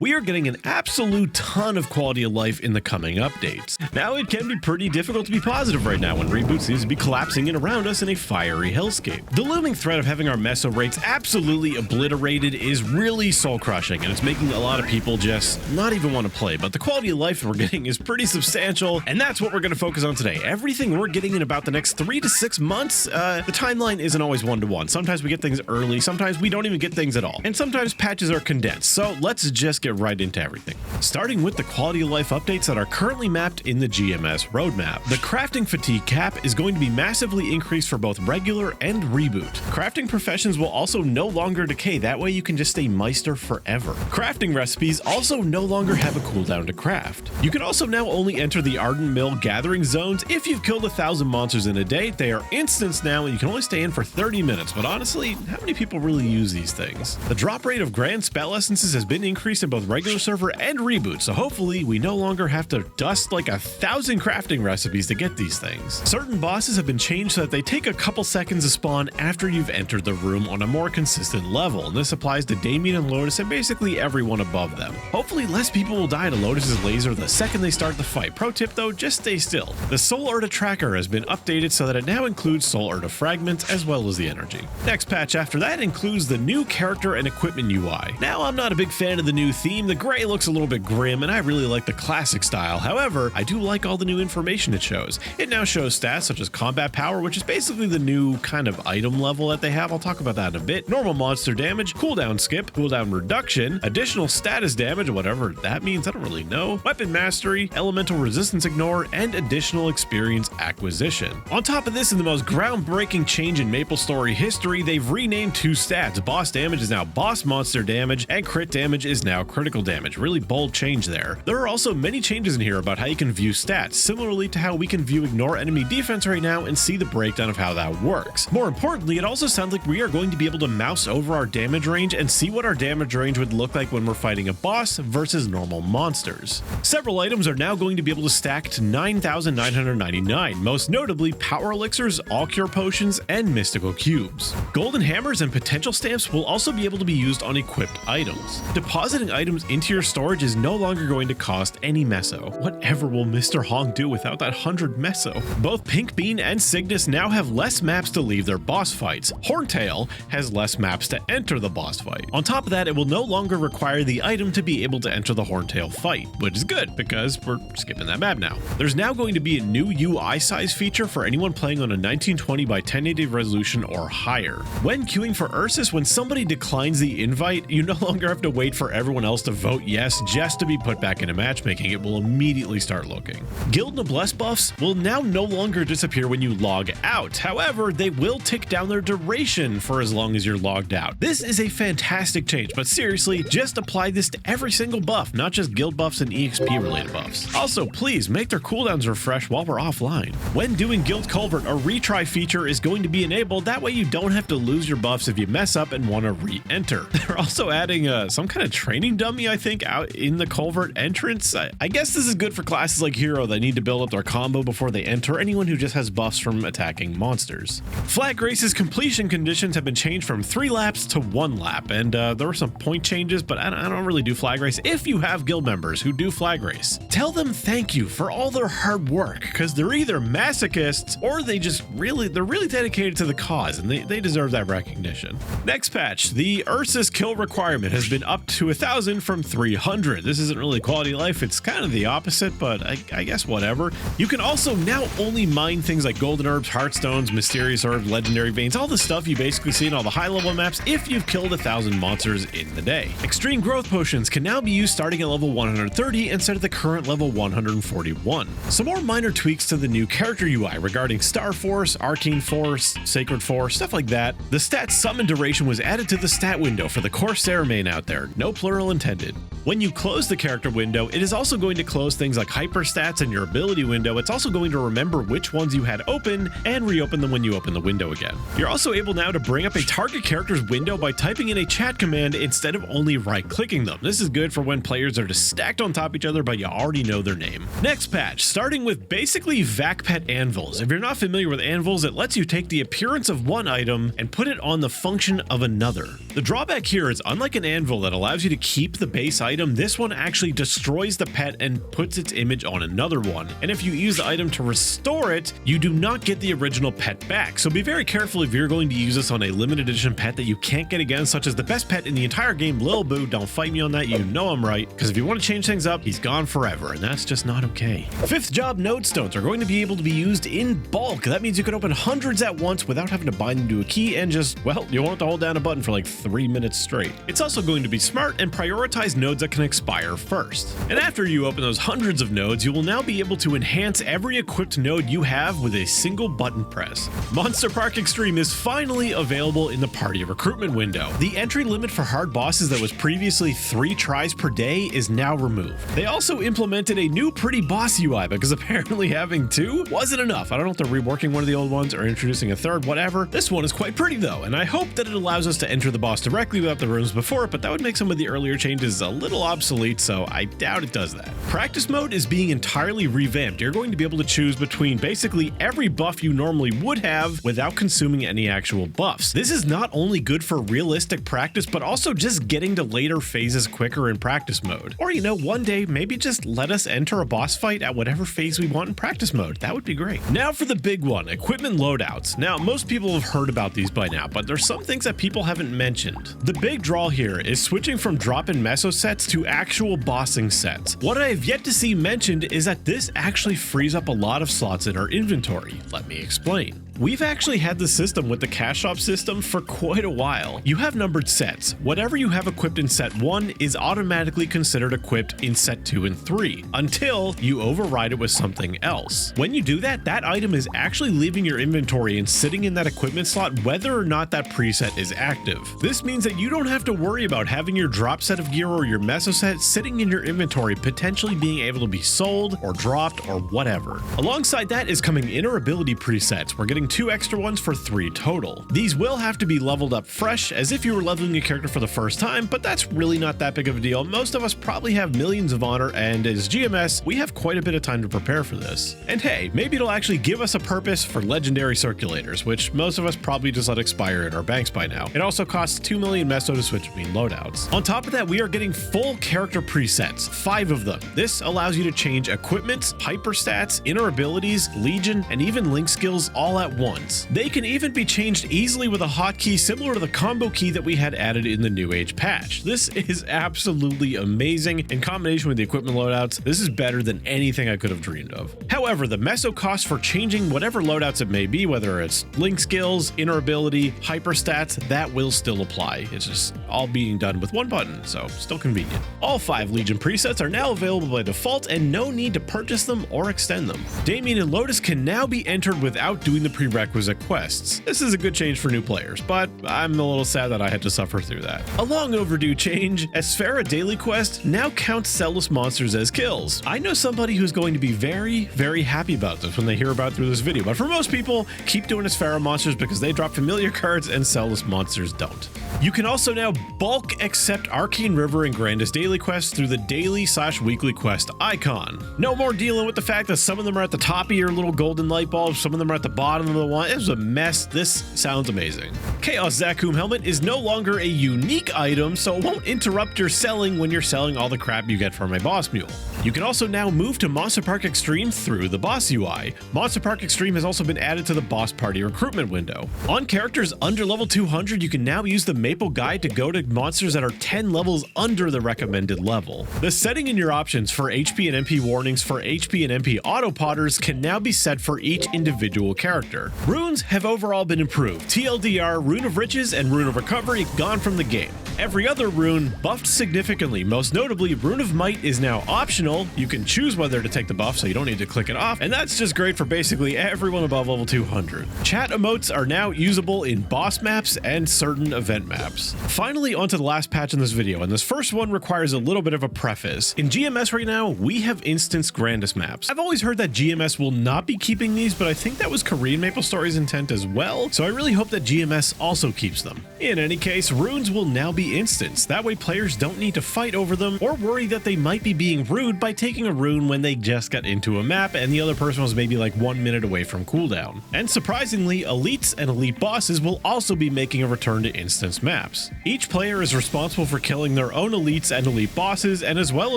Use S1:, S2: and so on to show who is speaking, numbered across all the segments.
S1: We are getting an absolute ton of quality of life in the coming updates. Now, it can be pretty difficult to be positive right now when Reboot seems to be collapsing in around us in a fiery hellscape. The looming threat of having our meso rates absolutely obliterated is really soul-crushing, and it's making a lot of people just not even want to play, but the quality of life we're getting is pretty substantial, and that's what we're going to focus on today. Everything we're getting in about the next 3 to 6 months, the timeline isn't always one-to-one. Sometimes we get things early, sometimes we don't even get things at all, and sometimes patches are condensed, so let's just get right into everything. Starting with the quality of life updates that are currently mapped in the GMS roadmap. The crafting fatigue cap is going to be massively increased for both regular and reboot. Crafting professions will also no longer decay, that way you can just stay Meister forever. Crafting recipes also no longer have a cooldown to craft. You can also now only enter the Ardent Mill gathering zones if you've killed 1,000 monsters in a day. They are instants now and you can only stay in for 30 minutes, but honestly, how many people really use these things? The drop rate of grand spell essences has been increased in both regular server and reboot, so hopefully we no longer have to dust like 1,000 crafting recipes to get these things. Certain bosses have been changed so that they take a couple seconds to spawn after you've entered the room on a more consistent level, and this applies to Damien and Lotus and basically everyone above them. Hopefully less people will die to Lotus's laser the second they start the fight. Pro tip though, just stay still. The Soul Urta tracker has been updated so that it now includes Soul Urta fragments as well as the energy. Next patch after that includes the new character and equipment UI. Now, I'm not a big fan of the new theme. The gray looks a little bit grim and I really like the classic style. However, I do like all the new information it shows. It now shows stats such as combat power, which is basically the new kind of item level that they have. I'll talk about that in a bit. Normal monster damage, cooldown skip, cooldown reduction, additional status damage, whatever that means, I don't really know, weapon mastery, elemental resistance ignore, and additional experience acquisition. On top of this, in the most groundbreaking change in MapleStory history, they've renamed 2 stats. Boss damage is now boss monster damage, and crit damage is now critical damage. Really bold change there. There are also many changes in here about how you can view stats, similarly to how we can view ignore enemy defense right now and see the breakdown of how that works. More importantly, it also sounds like we are going to be able to mouse over our damage range and see what our damage range would look like when we're fighting a boss versus normal monsters. Several items are now going to be able to stack to 9,999, most notably power elixirs, all cure potions, and mystical cubes. Golden hammers and potential stamps will also be able to be used on equipped items. Depositing items into your storage is no longer going to cost any meso. Whatever will Mr. Hong do without that 100 meso? Both Pink Bean and Cygnus now have less maps to leave their boss fights. Horntail has less maps to enter the boss fight. On top of that, it will no longer require the item to be able to enter the Horntail fight, which is good because we're skipping that map now. There's now going to be a new UI size feature for anyone playing on a 1920 by 1080 resolution or higher. When queuing for Ursus, when somebody declines the invite, you no longer have to wait for everyone else to vote yes just to be put back into matchmaking. It will immediately start looking. Guild Noblesse buffs will now no longer disappear when you log out. However, they will tick down their duration for as long as you're logged out. This is a fantastic change, but seriously, just apply this to every single buff, not just guild buffs and EXP related buffs. Also, please make their cooldowns refresh while we're offline. When doing Guild Culvert, a retry feature is going to be enabled. That way you don't have to lose your buffs if you mess up and want to re-enter. They're also adding some kind of training dummy, I think, out in the Culvert entrance. I guess this is good for classes like Hero that need to build up their combo before they enter, anyone who just has buffs from attacking monsters. Flag Race's completion conditions have been changed from 3 laps to 1 lap, and there were some point changes, but I don't really do Flag Race. If you have guild members who do Flag Race, tell them thank you for all their hard work, because they're either masochists or they're really dedicated to the cause, and they deserve that recognition. Next patch, the Ursus kill requirement has been upped to 1,000 from 300. This isn't really quality of life, it's kind of the opposite, but I guess whatever. You can also now only mine things like golden herbs, heartstones, mysterious herbs, legendary veins, all the stuff you basically see in all the high level maps if you've killed 1,000 monsters in the day. Extreme growth potions can now be used starting at level 130 instead of the current level 141. Some more minor tweaks to the new character UI regarding Star Force, Arcane Force, Sacred Force, stuff like that. The stat summon duration was added to the stat window for the Corsair main out there, no plural intended. When you close the character window, it is also going to close things like hyper stats and your ability window. It's also going to remember which ones you had open and reopen them when you open the window again. You're also able now to bring up a target character's window by typing in a chat command instead of only right-clicking them. This is good for when players are just stacked on top of each other but you already know their name. Next patch, starting with basically VacPet anvils. If you're not familiar with anvils, it lets you take the appearance of one item and put it on the function of another. The drawback here is, unlike an anvil that allows you to keep the base item item, this one actually destroys the pet and puts its image on another one. And if you use the item to restore it, you do not get the original pet back. So be very careful if you're going to use this on a limited edition pet that you can't get again, such as the best pet in the entire game, Lil Boo. Don't fight me on that, you know I'm right, because if you want to change things up, he's gone forever, and that's just not okay. Fifth job, node stones are going to be able to be used in bulk. That means you can open hundreds at once without having to bind them to a key and just, well, you won't have to hold down a button for like 3 minutes straight. It's also going to be smart and prioritize nodes that can expire first. And after you open those hundreds of nodes, you will now be able to enhance every equipped node you have with a single button press. Monster Park Extreme is finally available in the party recruitment window. The entry limit for hard bosses that was previously 3 tries per day is now removed. They also implemented a new pretty boss UI because apparently having 2 wasn't enough. I don't know if they're reworking one of the old ones or introducing a third, whatever. This one is quite pretty though, and I hope that it allows us to enter the boss directly without the rooms before it, but that would make some of the earlier changes a little obsolete, so I doubt it does that. Practice mode is being entirely revamped. You're going to be able to choose between basically every buff you normally would have without consuming any actual buffs. This is not only good for realistic practice, but also just getting to later phases quicker in practice mode. Or, you know, one day maybe just let us enter a boss fight at whatever phase we want in practice mode. That would be great. Now for the big one, equipment loadouts. Now, most people have heard about these by now, but there's some things that people haven't mentioned. The big draw here is switching from drop-in meso sets to actual bossing sets. What I have yet to see mentioned is that this actually frees up a lot of slots in our inventory. Let me explain. We've actually had the system with the cash shop system for quite a while. You have numbered sets. Whatever you have equipped in set 1 is automatically considered equipped in set 2 and 3 until you override it with something else. When you do that, that item is actually leaving your inventory and sitting in that equipment slot whether or not that preset is active. This means that you don't have to worry about having your drop set of gear or your meso set sitting in your inventory potentially being able to be sold or dropped or whatever. Alongside that is coming inner ability presets. We're getting 2 extra ones for 3 total. These will have to be leveled up fresh as if you were leveling a character for the first time, but that's really not that big of a deal. Most of us probably have millions of honor, and as GMS, we have quite a bit of time to prepare for this. And hey, maybe it'll actually give us a purpose for legendary circulators, which most of us probably just let expire in our banks by now. It also costs 2 million meso to switch between loadouts. On top of that, we are getting full character presets, 5 of them. This allows you to change equipment, hyper stats, inner abilities, legion, and even link skills all at once. They can even be changed easily with a hotkey similar to the combo key that we had added in the New Age patch. This is absolutely amazing. In combination with the equipment loadouts, this is better than anything I could have dreamed of. However, the meso cost for changing whatever loadouts it may be, whether it's link skills, inner ability, hyper stats, that will still apply. It's just all being done with one button, so still convenient. All 5 Legion presets are now available by default and no need to purchase them or extend them. Damien and Lotus can now be entered without doing the prerequisite quests. This is a good change for new players, but I'm a little sad that I had to suffer through that. A long overdue change, Esfera daily quest now counts cellless monsters as kills. I know somebody who's going to be very, very happy about this when they hear about it through this video, but for most people, keep doing Esfera monsters because they drop familiar cards and cellless monsters don't. You can also now bulk accept Arcane River and Grandest daily quests through the daily/weekly quest icon. No more dealing with the fact that some of them are at the top of your little golden light bulb, some of them are at the bottom of the one. It was a mess. This sounds amazing. Chaos Zakum helmet is no longer a unique item, so it won't interrupt your selling when you're selling all the crap you get from a boss mule. You can also now move to Monster Park Extreme through the boss UI. Monster Park Extreme has also been added to the boss party recruitment window. On characters under level 200, you can now use the Maple guide to go to monsters that are 10 levels under the recommended level. The setting in your options for HP and MP warnings for HP and MP autopotters can now be set for each individual character. Runes have overall been improved. TLDR, Rune of Riches and Rune of Recovery gone from the game. Every other rune buffed significantly, most notably Rune of Might is now optional. You can choose whether to take the buff so you don't need to click it off, and that's just great for basically everyone above level 200. Chat emotes are now usable in boss maps and certain event maps. Finally, onto the last patch in this video, and this first one requires a little bit of a preface. In GMS right now, we have instance Grandest maps. I've always heard that GMS will not be keeping these, but I think that was Korean MapleStory's intent as well, so I really hope that GMS also keeps them. In any case, runes will now be the instance. That way players don't need to fight over them or worry that they might be being rude by taking a rune when they just got into a map and the other person was maybe like 1 minute away from cooldown. And surprisingly, elites and elite bosses will also be making a return to instance maps. Each player is responsible for killing their own elites and elite bosses, and as well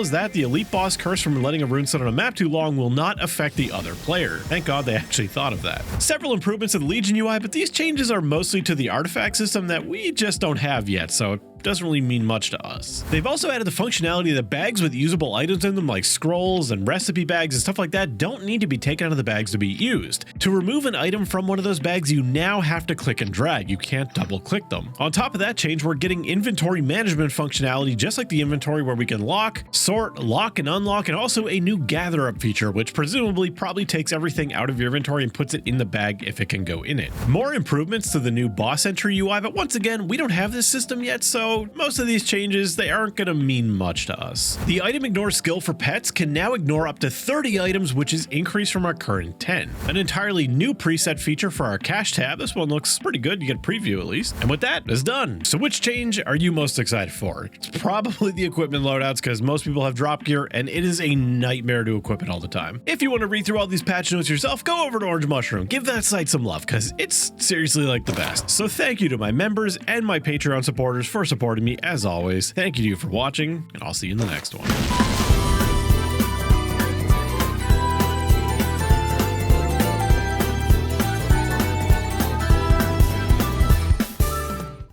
S1: as that, the elite boss curse from letting a rune sit on a map too long will not affect the other player. Thank God they actually thought of that. Several improvements to the Legion UI, but these changes are mostly to the artifact system that we just don't have yet, so it doesn't really mean much to us. They've also added the functionality that bags with usable items in them like scrolls and recipe bags and stuff like that don't need to be taken out of the bags to be used. To remove an item from one of those bags, you now have to click and drag. You can't double click them. On top of that change, we're getting inventory management functionality just like the inventory, where we can lock, sort, lock and unlock, and also a new gather up feature, which presumably probably takes everything out of your inventory and puts it in the bag if it can go in it. More improvements to the new boss entry UI, but once again, we don't have this system yet, so most of these changes, they aren't going to mean much to us. The item ignore skill for pets can now ignore up to 30 items, which is increased from our current 10. An entirely new preset feature for our cache tab. This one looks pretty good. You get a preview at least. And with that, it's done. So which change are you most excited for? It's probably the equipment loadouts, because most people have drop gear and it is a nightmare to equip it all the time. If you want to read through all these patch notes yourself, go over to Orange Mushroom. Give that site some love, because it's seriously like the best. So thank you to my members and my Patreon supporters for supporting me as always. Thank you to you for watching, and I'll see you in the next one.